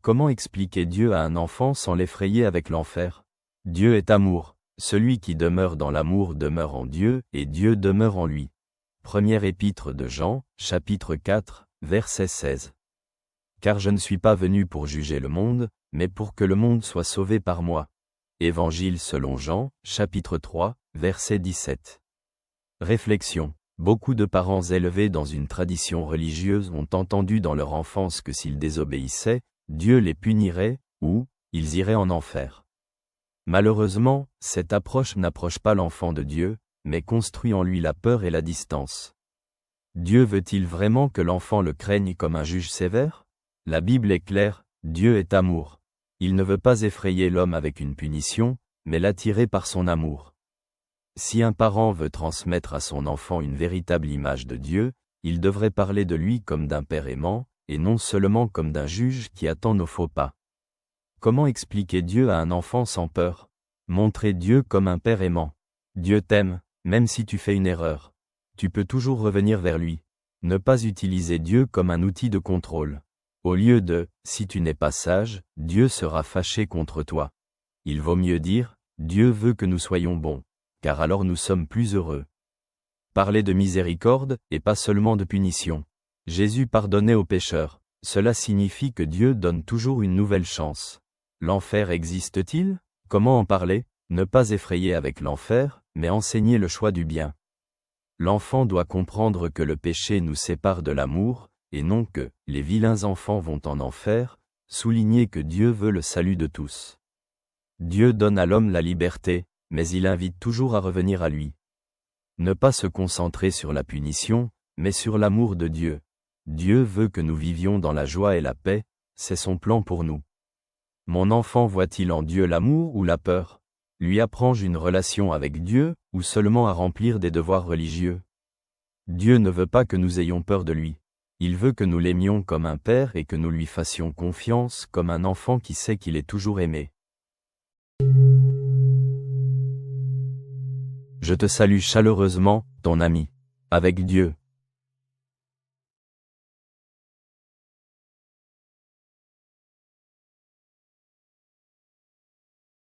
Comment expliquer Dieu à un enfant sans l'effrayer avec l'enfer? Dieu est amour. Celui qui demeure dans l'amour demeure en Dieu, et Dieu demeure en lui. Première épître de Jean, chapitre 4, verset 16. Car je ne suis pas venu pour juger le monde, mais pour que le monde soit sauvé par moi. Évangile selon Jean, chapitre 3, verset 17. Réflexion. Beaucoup de parents élevés dans une tradition religieuse ont entendu dans leur enfance que s'ils désobéissaient, Dieu les punirait, ou, ils iraient en enfer. Malheureusement, cette approche n'approche pas l'enfant de Dieu, mais construit en lui la peur et la distance. Dieu veut-il vraiment que l'enfant le craigne comme un juge sévère? La Bible est claire, Dieu est amour. Il ne veut pas effrayer l'homme avec une punition, mais l'attirer par son amour. Si un parent veut transmettre à son enfant une véritable image de Dieu, il devrait parler de lui comme d'un père aimant, et non seulement comme d'un juge qui attend nos faux pas. Comment expliquer Dieu à un enfant sans peur? Montrer Dieu comme un père aimant. Dieu t'aime, même si tu fais une erreur. Tu peux toujours revenir vers lui. Ne pas utiliser Dieu comme un outil de contrôle. Au lieu de « si tu n'es pas sage, Dieu sera fâché contre toi ». Il vaut mieux dire « Dieu veut que nous soyons bons, car alors nous sommes plus heureux ». Parler de miséricorde, et pas seulement de punition. Jésus pardonnait aux pécheurs. Cela signifie que Dieu donne toujours une nouvelle chance. L'enfer existe-t-il? Comment en parler? Ne pas effrayer avec l'enfer, mais enseigner le choix du bien. L'enfant doit comprendre que le péché nous sépare de l'amour, et non que « les vilains enfants vont en enfer », souligner que Dieu veut le salut de tous. Dieu donne à l'homme la liberté, mais il invite toujours à revenir à lui. Ne pas se concentrer sur la punition, mais sur l'amour de Dieu. Dieu veut que nous vivions dans la joie et la paix, c'est son plan pour nous. Mon enfant voit-il en Dieu l'amour ou la peur? Lui apprends-je une relation avec Dieu, ou seulement à remplir des devoirs religieux? Dieu ne veut pas que nous ayons peur de lui. Il veut que nous l'aimions comme un père et que nous lui fassions confiance comme un enfant qui sait qu'il est toujours aimé. Je te salue chaleureusement, ton ami. Avec Dieu.